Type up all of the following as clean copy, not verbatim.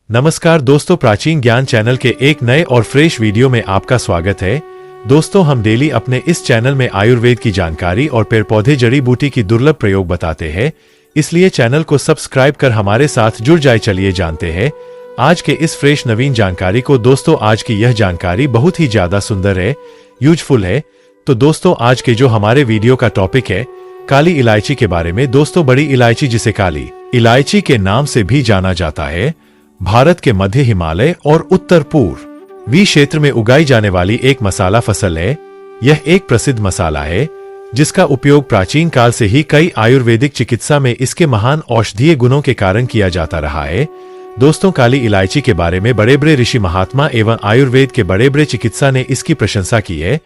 नमस्कार दोस्तों, प्राचीन ज्ञान चैनल के एक नए और फ्रेश वीडियो में आपका स्वागत है। दोस्तों, हम डेली अपने इस चैनल में आयुर्वेद की जानकारी और पेड़ पौधे जड़ी बूटी की दुर्लभ प्रयोग बताते हैं, इसलिए चैनल को सब्सक्राइब कर हमारे साथ जुड़ जाए। चलिए जानते हैं आज के इस फ्रेश नवीन जानकारी को। दोस्तों, आज की यह जानकारी बहुत ही ज्यादा सुंदर है, यूजफुल है। तो दोस्तों, आज के जो हमारे वीडियो का टॉपिक है काली इलायची के बारे में। दोस्तों, बड़ी इलायची, जिसे काली इलायची के नाम से भी जाना जाता है, भारत के मध्य हिमालय और उत्तर पूर्वी क्षेत्र में उगाई जाने वाली एक मसाला फसल है। यह एक प्रसिद्ध मसाला है जिसका उपयोग प्राचीन काल से ही कई आयुर्वेदिक चिकित्सा में इसके महान औषधीय गुणों के कारण किया जाता रहा है। दोस्तों, काली इलायची के बारे में बड़े बड़े ऋषि महात्मा एवं आयुर्वेद के बड़े बड़े चिकित्सा ने इसकी प्रशंसा की है।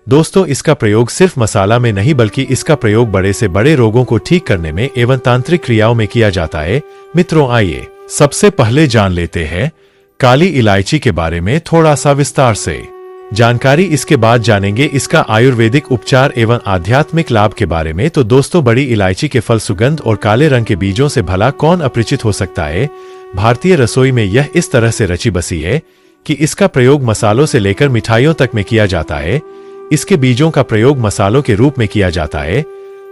दोस्तों, इसका प्रयोग सिर्फ मसाला में नहीं बल्कि इसका प्रयोग बड़े से बड़े रोगों को ठीक करने में एवं तांत्रिक क्रियाओं में किया जाता है। मित्रों, आइए सबसे पहले जान लेते हैं काली इलायची के बारे में थोड़ा सा विस्तार से जानकारी। इसके बाद जानेंगे इसका आयुर्वेदिक उपचार एवं आध्यात्मिक लाभ के बारे में। तो दोस्तों, बड़ी इलायची के फल, सुगंध और काले रंग के बीजों से भला कौन अपरिचित हो सकता है। भारतीय रसोई में यह इस तरह से रची बसी है कि इसका प्रयोग मसालों से लेकर मिठाइयों तक में किया जाता है। इसके बीजों का प्रयोग मसालों के रूप में किया जाता है।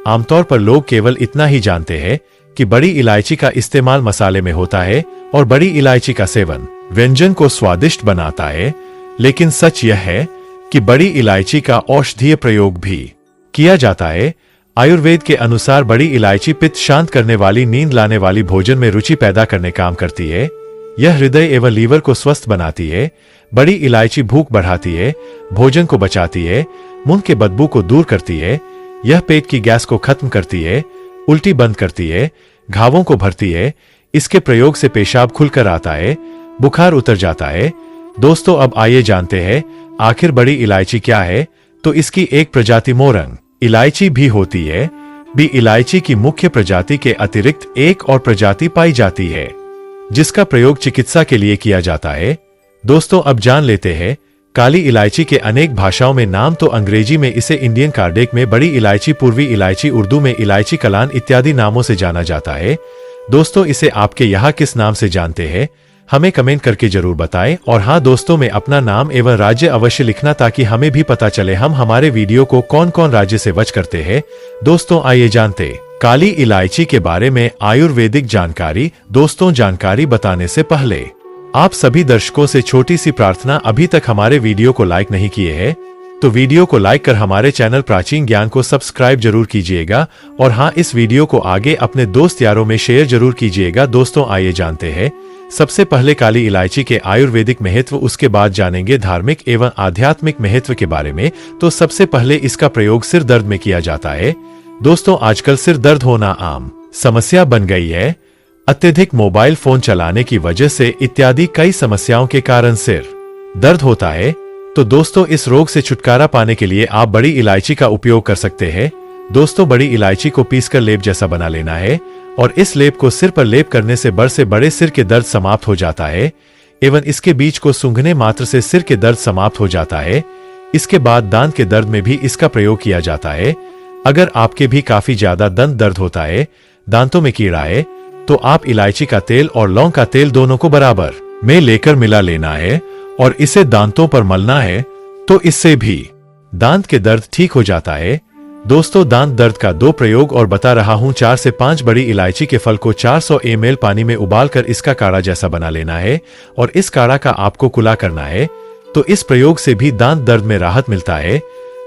आमतौर पर लोग केवल इतना ही जानते हैं कि बड़ी इलायची का इस्तेमाल मसाले में होता है और बड़ी इलायची का सेवन व्यंजन को स्वादिष्ट बनाता है, लेकिन सच यह है कि बड़ी इलायची का औषधीय प्रयोग भी किया जाता है। आयुर्वेद के अनुसार बड़ी इलायची पित्त शांत करने वाली, नींद लाने वाली, भोजन में रुचि पैदा करने काम करती है। यह हृदय एवं लीवर को स्वस्थ बनाती है। बड़ी इलायची भूख बढ़ाती है, भोजन को बचाती है, मुंह के बदबू को दूर करती है। यह पेट की गैस को खत्म करती है, उल्टी बंद करती है, घावों को भरती है। इसके प्रयोग से पेशाब खुलकर आता है, बुखार उतर जाता है। दोस्तों, अब आइए जानते हैं आखिर बड़ी इलायची क्या है। तो इसकी एक प्रजाति मोरंग इलायची भी होती है। बी इलायची की मुख्य प्रजाति के अतिरिक्त एक और प्रजाति पाई जाती है जिसका प्रयोग चिकित्सा के लिए किया जाता है। दोस्तों, अब जान लेते हैं काली इलायची के अनेक भाषाओं में नाम। तो अंग्रेजी में इसे इंडियन कार्डेक में बड़ी इलायची, पूर्वी इलायची, उर्दू में इलायची कलान इत्यादि नामों से जाना जाता है। दोस्तों, इसे आपके यहाँ किस नाम से जानते हैं, हमें कमेंट करके जरूर बताएं। और हाँ दोस्तों, में अपना नाम एवं राज्य अवश्य लिखना ताकि हमें भी पता चले हम हमारे वीडियो को कौन कौन राज्य से वॉच करते हैं। दोस्तों, आइए जानते काली इलायची के बारे में आयुर्वेदिक जानकारी। दोस्तों, जानकारी बताने से पहले आप सभी दर्शकों से छोटी सी प्रार्थना, अभी तक हमारे वीडियो को लाइक नहीं किए हैं तो वीडियो को लाइक कर हमारे चैनल प्राचीन ज्ञान को सब्सक्राइब जरूर कीजिएगा। और हाँ, इस वीडियो को आगे अपने दोस्त यारों में शेयर जरूर कीजिएगा। दोस्तों, आइए जानते हैं सबसे पहले काली इलायची के आयुर्वेदिक महत्व, उसके बाद जानेंगे धार्मिक एवं आध्यात्मिक महत्व के बारे में। तो सबसे पहले इसका प्रयोग सिर दर्द में किया जाता है। दोस्तों, आजकल सिर दर्द होना आम समस्या बन गई है। अत्यधिक मोबाइल फोन चलाने की वजह से इत्यादि कई समस्याओं के कारण सिर दर्द होता है। तो दोस्तों, इस रोग से छुटकारा पाने के लिए आप बड़ी इलायची का उपयोग कर सकते हैं। दोस्तों, बड़ी इलायची को पीसकर लेप जैसा बना लेना है और इस लेप को सिर पर लेप करने से बड़े सिर के दर्द समाप्त हो जाता है एवं इसके बीज को सूंघने मात्र से सिर के दर्द समाप्त हो जाता है। इसके बाद दांत के दर्द में भी इसका प्रयोग किया जाता है। अगर आपके भी काफी ज्यादा दंत दर्द होता है, दांतों में कीड़ा है, तो आप इलायची का तेल और लौंग का तेल दोनों को बराबर में लेकर मिला लेना है और इसे दांतों पर मलना है। तो इससे भी दांत के दर्द ठीक हो जाता है। दोस्तों, दांत दर्द का दो प्रयोग और बता रहा हूं। 4 से 5 बड़ी इलायची के फल को 400 ml पानी में उबालकर इसका काढ़ा जैसा बना लेना है और इस काढ़ा का आपको कुला करना है। तो इस प्रयोग से भी दांत दर्द में राहत मिलता है।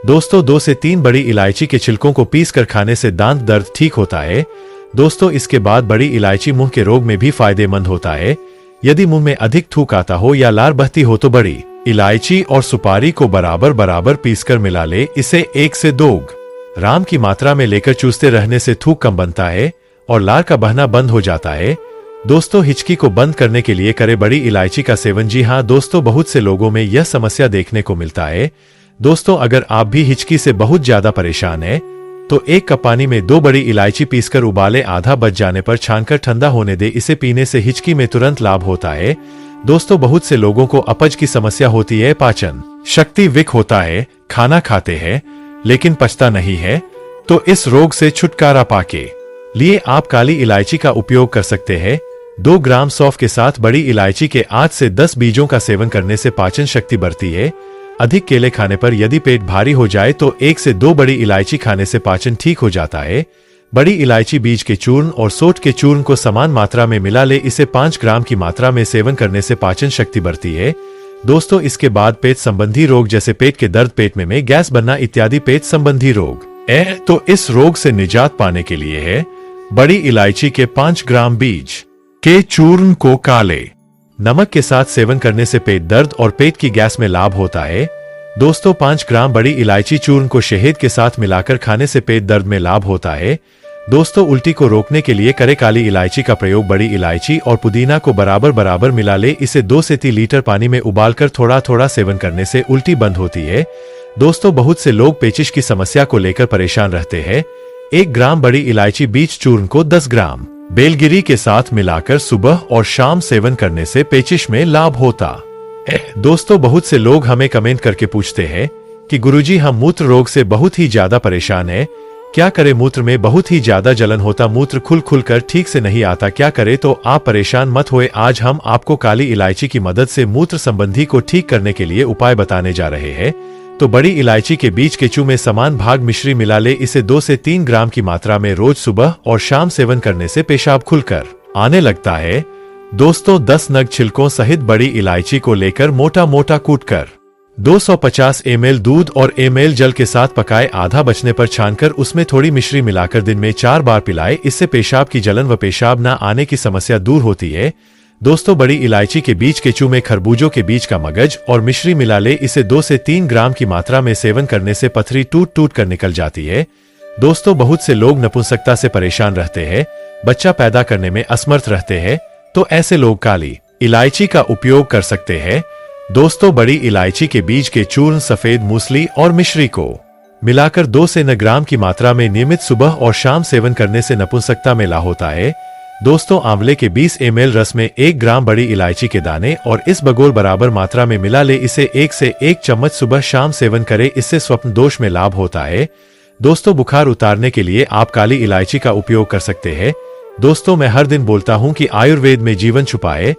दोस्तों, 2 से 3 बड़ी इलायची के छिलकों को पीसकर खाने से दांत दर्द ठीक होता है। दोस्तों, इसके बाद बड़ी इलायची मुंह के रोग में भी फायदेमंद होता है। यदि मुंह में अधिक थूक आता हो या लार बहती हो तो बड़ी इलायची और सुपारी को बराबर पीसकर मिला ले। इसे 1 से 2 ग्राम की मात्रा में लेकर चूसते रहने से थूक कम बनता है और लार का बहना बंद हो जाता है। दोस्तों, हिचकी को बंद करने के लिए करे बड़ी इलायची का सेवन। जी हाँ दोस्तों, बहुत से लोगों में यह समस्या देखने को मिलता है। दोस्तों, अगर आप भी हिचकी से बहुत ज्यादा परेशान है तो 1 कप पानी में 2 बड़ी इलायची पीसकर उबाले, आधा बच जाने पर छानकर ठंडा होने दे। इसे पीने से हिचकी में तुरंत लाभ होता है। दोस्तों, बहुत से लोगों को अपच की समस्या होती है, पाचन शक्ति वीक होता है, खाना खाते हैं लेकिन पचता नहीं है। तो इस रोग से छुटकारा पाके लिए आप काली इलायची का उपयोग कर सकते हैं। 2 ग्राम सौंफ के साथ बड़ी इलायची के 8 से 10 बीजों का सेवन करने से पाचन शक्ति बढ़ती है। अधिक केले खाने पर यदि पेट भारी हो जाए तो 1 से 2 बड़ी इलायची खाने से पाचन ठीक हो जाता है। बड़ी इलायची बीज के चूर्ण और सोंठ के चूर्ण को समान मात्रा में मिला ले, इसे 5 ग्राम की मात्रा में सेवन करने से पाचन शक्ति बढ़ती है। दोस्तों, इसके बाद पेट संबंधी रोग जैसे पेट के दर्द, पेट में गैस बनना इत्यादि पेट संबंधी रोग तो इस रोग से निजात पाने के लिए है बड़ी इलायची के 5 ग्राम बीज के चूर्ण को काले नमक के साथ सेवन करने से पेट दर्द और पेट की गैस में लाभ होता है। दोस्तों, 5 ग्राम बड़ी इलायची चूर्ण को शहद के साथ मिलाकर खाने से पेट दर्द में लाभ होता है। दोस्तों, उल्टी को रोकने के लिए करें काली इलायची का प्रयोग। बड़ी इलायची और पुदीना को बराबर बराबर मिला ले, इसे 2 से 3 लीटर पानी में उबालकर थोड़ा थोड़ा सेवन करने से उल्टी बंद होती है। दोस्तों, बहुत से लोग पेचिश की समस्या को लेकर परेशान रहते हैं। 1 ग्राम बड़ी इलायची बीज चूर्ण को 10 ग्राम बेलगिरी के साथ मिलाकर सुबह और शाम सेवन करने से पेचिश में लाभ होता है। दोस्तों, बहुत से लोग हमें कमेंट करके पूछते हैं कि गुरुजी, हम मूत्र रोग से बहुत ही ज्यादा परेशान हैं, क्या करें? मूत्र में बहुत ही ज्यादा जलन होता, मूत्र खुल कर ठीक से नहीं आता, क्या करें? तो आप परेशान मत होए, आज हम आपको काली इलायची की मदद से मूत्र संबंधी को ठीक करने के लिए उपाय बताने जा रहे हैं। तो बड़ी इलायची के बीज के चू में समान भाग मिश्री मिला ले, इसे 2 से 3 ग्राम की मात्रा में रोज सुबह और शाम सेवन करने से पेशाब खुलकर आने लगता है। दोस्तों, 10 नग छिलकों सहित बड़ी इलायची को लेकर मोटा मोटा कूटकर 250 ml दूध और ml जल के साथ पकाए, आधा बचने पर छानकर उसमें थोड़ी मिश्री मिलाकर दिन में 4 बार पिलाए। इससे पेशाब की जलन व पेशाब न आने की समस्या दूर होती है। दोस्तों, बड़ी इलायची के बीज के चू में खरबूजों के बीज का मगज और मिश्री मिला ले, इसे 2 से 3 ग्राम की मात्रा में सेवन करने से पथरी टूट टूट कर निकल जाती है। दोस्तों, बहुत से लोग नपुंसकता से परेशान रहते हैं, बच्चा पैदा करने में असमर्थ रहते हैं, तो ऐसे लोग काली इलायची का उपयोग कर सकते हैं। दोस्तों, बड़ी इलायची के बीज के चूर्ण, सफेद मूसली और मिश्री को मिलाकर 2 से 9 ग्राम की मात्रा में नियमित सुबह और शाम सेवन करने से नपुंसकता में लाभ होता है। दोस्तों, आंवले के 20 ml रस में 1 ग्राम बड़ी इलायची के दाने और इस बगोल बराबर मात्रा में मिला ले, इसे 1 से 1 चम्मच सुबह शाम सेवन करें, इससे स्वप्न दोष में लाभ होता है। दोस्तों, बुखार उतारने के लिए आप काली इलायची का उपयोग कर सकते हैं। दोस्तों, मैं हर दिन बोलता हूं कि आयुर्वेद में जीवन छुपाए।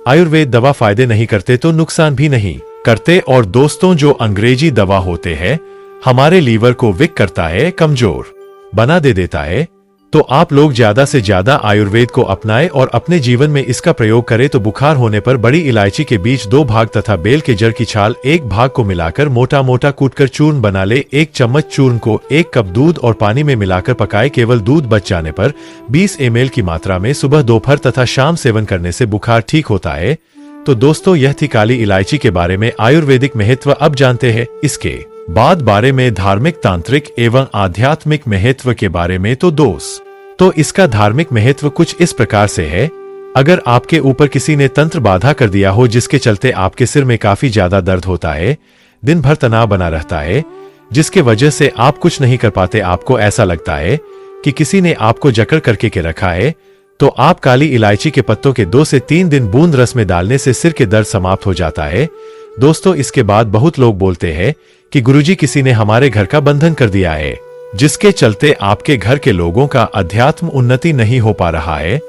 आयुर्वेद दवा फायदे नहीं करते तो नुकसान भी नहीं करते। और दोस्तों, जो अंग्रेजी दवा होते हैं हमारे लीवर को वीक करता है, कमजोर बना दे देता है। तो आप लोग ज्यादा से ज्यादा आयुर्वेद को अपनाएं और अपने जीवन में इसका प्रयोग करें। तो बुखार होने पर बड़ी इलायची के बीज 2 भाग तथा बेल के जड़ की छाल 1 भाग को मिलाकर मोटा मोटा कूटकर चूर्ण बना ले। 1 चम्मच चूर्ण को 1 कप दूध और पानी में मिलाकर पकाए। केवल दूध बच जाने पर 20 ml की मात्रा में सुबह, दोपहर तथा शाम सेवन करने से बुखार ठीक होता है। तो दोस्तों, यह थी काली इलायची के बारे में आयुर्वेदिक महत्व। अब जानते हैं इसके बाद बारे में धार्मिक, तांत्रिक एवं आध्यात्मिक महत्व के बारे में। तो इसका धार्मिक महत्व कुछ इस प्रकार से है। अगर आपके ऊपर किसी ने तंत्र बाधा कर दिया हो, जिसके चलते आपके सिर में काफी ज्यादा दर्द होता है, दिन भर तनाव बना रहता है, जिसके वजह से आप कुछ नहीं कर पाते, आपको ऐसा लगता है कि किसी ने आपको जकड़ करके के रखा है, तो आप काली इलायची के पत्तों के 2 से 3 दिन बूंद रस में डालने से सिर के दर्द समाप्त हो जाता है। दोस्तों, इसके बाद बहुत लोग बोलते हैं कि गुरुजी, किसी ने हमारे घर का बंधन कर दिया है, जिसके चलते आपके घर के लोगों का अध्यात्म उन्नति नहीं हो पा रहा है।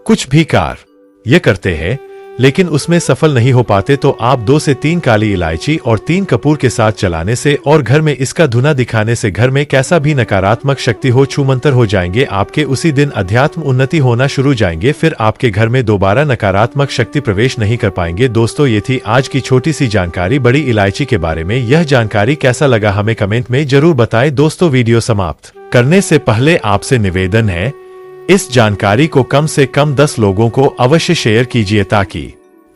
कुछ भी कार्य ये करते हैं लेकिन उसमें सफल नहीं हो पाते, तो आप 2 से 3 काली इलायची और 3 कपूर के साथ चलाने से और घर में इसका धुना दिखाने से घर में कैसा भी नकारात्मक शक्ति हो, छूमंतर हो जाएंगे। आपके उसी दिन अध्यात्म उन्नति होना शुरू जाएंगे, फिर आपके घर में दोबारा नकारात्मक शक्ति प्रवेश नहीं कर पाएंगे। दोस्तों, ये थी आज की छोटी सी जानकारी बड़ी इलायची के बारे में। यह जानकारी कैसा लगा हमें कमेंट में जरूर बताएं। दोस्तों, वीडियो समाप्त करने से पहले आपसे निवेदन है, इस जानकारी को कम से कम 10 लोगों को अवश्य शेयर कीजिए ताकि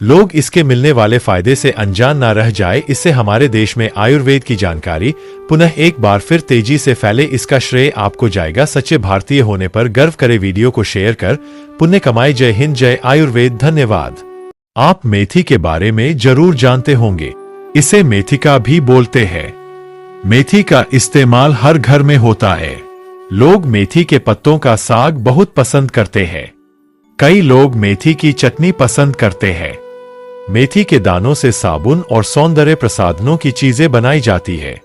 लोग इसके मिलने वाले फायदे से अनजान ना रह जाए। इससे हमारे देश में आयुर्वेद की जानकारी पुनः एक बार फिर तेजी से फैले, इसका श्रेय आपको जाएगा। सच्चे भारतीय होने पर गर्व करे, वीडियो को शेयर कर पुण्य कमाए। जय हिंद, जय आयुर्वेद। धन्यवाद। आप मेथी के बारे में जरूर जानते होंगे, इसे मेथिका भी बोलते हैं। मेथी का इस्तेमाल हर घर में होता है। लोग मेथी के पत्तों का साग बहुत पसंद करते हैं। कई लोग मेथी की चटनी पसंद करते हैं। मेथी के दानों से साबुन और सौंदर्य प्रसाधनों की चीजें बनाई जाती है।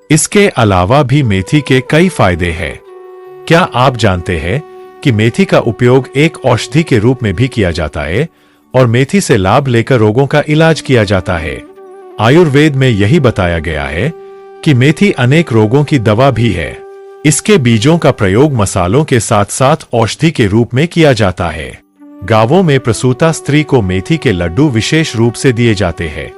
इसके अलावा भी मेथी के कई फायदे हैं। क्या आप जानते हैं कि मेथी का उपयोग एक औषधि के रूप में भी किया जाता है और मेथी से लाभ लेकर रोगों का इलाज किया जाता है। आयुर्वेद में यही बताया गया है कि मेथी अनेक रोगों की दवा भी है। इसके बीजों का प्रयोग मसालों के साथ साथ औषधि के रूप में किया जाता है। गांवों में प्रसूता स्त्री को मेथी के लड्डू विशेष रूप से दिए जाते हैं।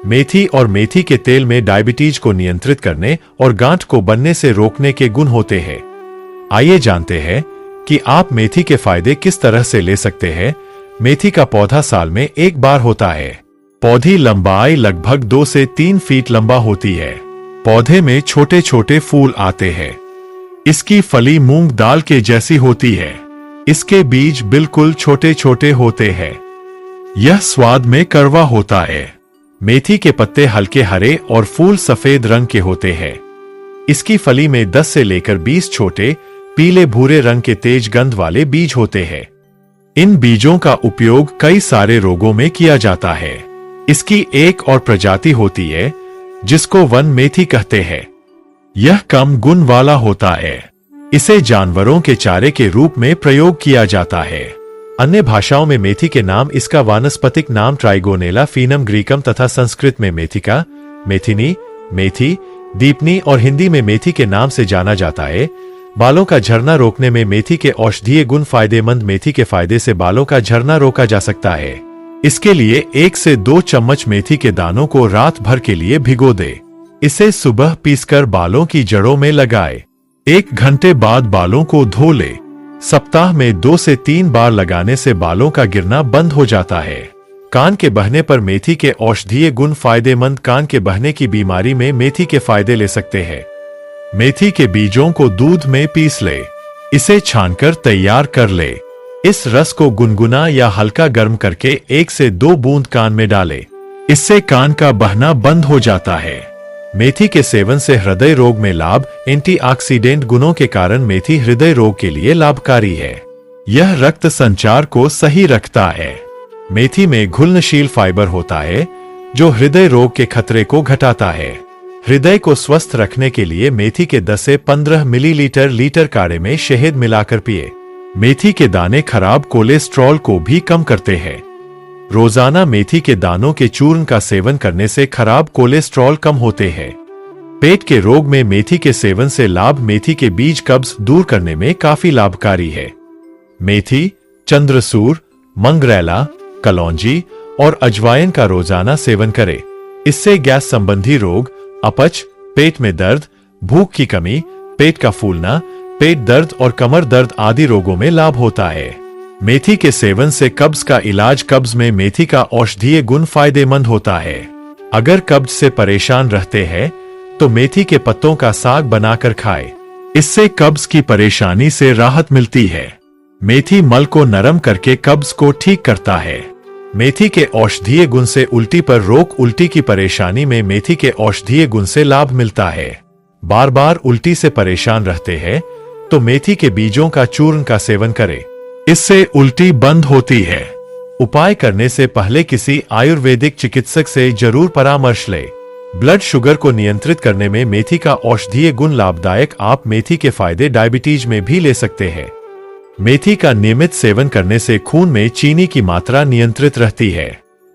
मेथी और मेथी के तेल में डायबिटीज को नियंत्रित करने और गांठ को बनने से रोकने के गुण होते हैं। आइए जानते हैं कि आप मेथी के फायदे किस तरह से ले सकते हैं। मेथी का पौधा साल में एक बार होता है। पौधी लंबाई लगभग 2 से 3 फीट लंबा होती है। पौधे में छोटे छोटे फूल आते हैं। इसकी फली मूंग दाल के जैसी होती है। इसके बीज बिल्कुल छोटे छोटे होते हैं। यह स्वाद में कड़वा होता है। मेथी के पत्ते हल्के हरे और फूल सफेद रंग के होते हैं। इसकी फली में 10 से लेकर 20 छोटे पीले भूरे रंग के तेज गंध वाले बीज होते हैं। इन बीजों का उपयोग कई सारे रोगों में किया जाता है। इसकी एक और प्रजाति होती है जिसको वन मेथी कहते हैं। यह कम गुण वाला होता है। इसे जानवरों के चारे के रूप में प्रयोग किया जाता है। अन्य भाषाओं में मेथी के नाम इसका वानस्पतिक नाम ट्राइगोनेला फीनम ग्रीकम तथा संस्कृत में मेथिका, मेथिनी, मेथी, दीपनी और हिंदी में मेथी के नाम से जाना जाता है। बालों का झड़ना रोकने में मेथी के औषधीय गुण फायदेमंद। मेथी के फायदे से बालों का झड़ना रोका जा सकता है। इसके लिए 1 से 2 चम्मच मेथी के दानों को रात भर के लिए भिगो दे। इसे सुबह पीसकर बालों की जड़ों में लगाए। 1 घंटे बाद बालों को धो ले। सप्ताह में 2 से 3 बार लगाने से बालों का गिरना बंद हो जाता है। कान के बहने पर मेथी के औषधीय गुण फायदेमंद। कान के बहने की बीमारी में मेथी के फायदे ले सकते हैं। मेथी के बीजों को दूध में पीस ले। इसे छानकर तैयार कर ले। इस रस को गुनगुना या हल्का गर्म करके 1 से 2 बूंद कान में डाले। इससे कान का बहना बंद हो जाता है। मेथी के सेवन से हृदय रोग में लाभ। एंटीऑक्सीडेंट गुणों के कारण मेथी हृदय रोग के लिए लाभकारी है। यह रक्त संचार को सही रखता है। मेथी में घुलनशील फाइबर होता है जो हृदय रोग के खतरे को घटाता है। हृदय को स्वस्थ रखने के लिए मेथी के 10 से 15 मिलीलीटर लीटर काढ़े में शहद मिलाकर पिए। मेथी के दाने खराब कोलेस्ट्रॉल को भी कम करते हैं। रोजाना मेथी के दानों के चूर्ण का सेवन करने से खराब कोलेस्ट्रॉल कम होते हैं। पेट के रोग में मेथी के सेवन से लाभ। मेथी के बीज कब्ज दूर करने में काफी लाभकारी है। मेथी, चंद्रसूर, मंगरैला, कलौंजी और अजवाइन का रोजाना सेवन करें। इससे गैस संबंधी रोग, अपच, पेट में दर्द, भूख की कमी, पेट का फूलना, पेट दर्द और कमर दर्द आदि रोगों में लाभ होता है। मेथी के सेवन से कब्ज का इलाज। कब्ज में मेथी का औषधीय गुण फायदेमंद होता है। अगर कब्ज से परेशान रहते हैं तो मेथी के पत्तों का साग बनाकर खाएं। इससे कब्ज की परेशानी से राहत मिलती है। मेथी मल को नरम करके कब्ज को ठीक करता है। मेथी के औषधीय गुण से उल्टी पर रोक। उल्टी की परेशानी में मेथी के औषधीय गुण से लाभ मिलता है। बार बार उल्टी से परेशान रहते हैं तो मेथी के बीजों का चूर्ण का सेवन करें। इससे उल्टी बंद होती है। उपाय करने से पहले किसी आयुर्वेदिक चिकित्सक से जरूर परामर्श लें। ब्लड शुगर को नियंत्रित करने में मेथी का औषधीय गुण लाभदायक। आप मेथी के फायदे डायबिटीज में भी ले सकते हैं। मेथी का नियमित सेवन करने से खून में चीनी की मात्रा नियंत्रित रहती है।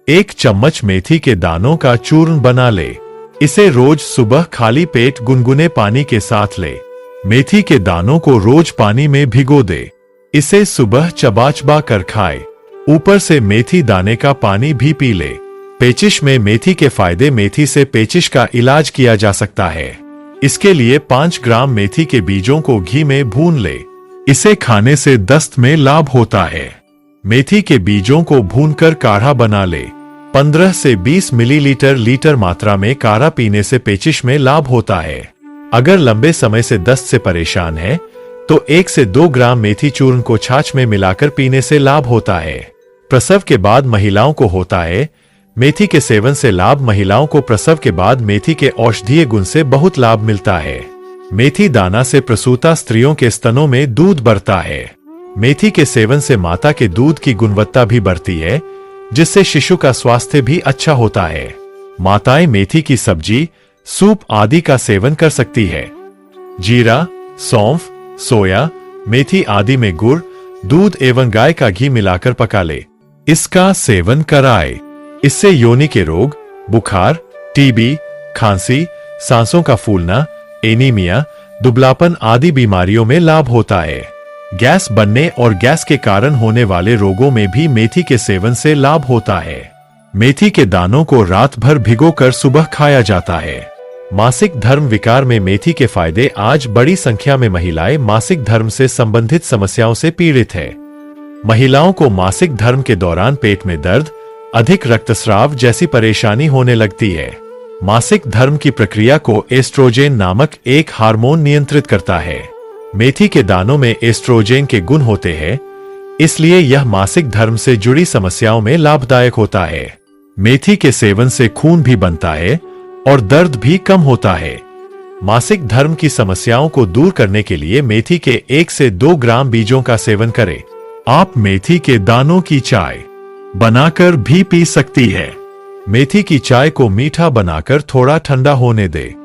1 चम्मच मेथी के दानों का चूर्ण बना ले। इसे रोज सुबह खाली पेट गुनगुने पानी के साथ ले। मेथी के दानों को रोज पानी में भिगो दे। इसे सुबह चबा चबा कर खाए। ऊपर से मेथी दाने का पानी भी पी ले। पेचिश में मेथी के फायदे। मेथी से पेचिश का इलाज किया जा सकता है। इसके लिए 5 ग्राम मेथी के बीजों को घी में भून ले। इसे खाने से दस्त में लाभ होता है। मेथी के बीजों को भूनकर काढ़ा बना ले। 15 से 20 मिलीलीटर लीटर मात्रा में काढ़ा पीने से पेचिश में लाभ होता है। अगर लंबे समय से दस्त से परेशान है तो 1 से 2 ग्राम मेथी चूर्ण को छाछ में मिलाकर पीने से लाभ होता है। प्रसव के बाद महिलाओं को होता है। मेथी के सेवन से लाभ। महिलाओं को प्रसव के बाद मेथी के औषधीय गुण से बहुत लाभ मिलता है। मेथी दाना से प्रसूता स्त्रियों के स्तनों में दूध बढ़ता है। मेथी के सेवन से माता के दूध की गुणवत्ता भी बढ़ती है, जिससे शिशु का स्वास्थ्य भी अच्छा होता है। माताएं मेथी की सब्जी, सूप आदि का सेवन कर सकती है। जीरा, सौंफ, सोया, मेथी आदि में गुड़, दूध एवं गाय का घी मिलाकर पका ले। इसका सेवन कराए। इससे योनि के रोग, बुखार, टीबी, खांसी, सांसों का फूलना, एनीमिया, दुबलापन आदि बीमारियों में लाभ होता है। गैस बनने और गैस के कारण होने वाले रोगों में भी मेथी के सेवन से लाभ होता है। मेथी के दानों को रात भर भिगोकर सुबह खाया जाता है। मासिक धर्म विकार में मेथी के फायदे। आज बड़ी संख्या में महिलाएं मासिक धर्म से संबंधित समस्याओं से पीड़ित है। महिलाओं को मासिक धर्म के दौरान पेट में दर्द, अधिक रक्तस्राव जैसी परेशानी होने लगती है। मासिक धर्म की प्रक्रिया को एस्ट्रोजेन नामक एक हार्मोन नियंत्रित करता है। मेथी के दानों में एस्ट्रोजेन के गुण होते हैं, इसलिए यह मासिक धर्म से जुड़ी समस्याओं में लाभदायक होता है। मेथी के सेवन से खून भी बनता है और दर्द भी कम होता है। मासिक धर्म की समस्याओं को दूर करने के लिए मेथी के 1 से 2 ग्राम बीजों का सेवन करें। आप मेथी के दानों की चाय बनाकर भी पी सकती है। मेथी की चाय को मीठा बनाकर थोड़ा ठंडा होने दें।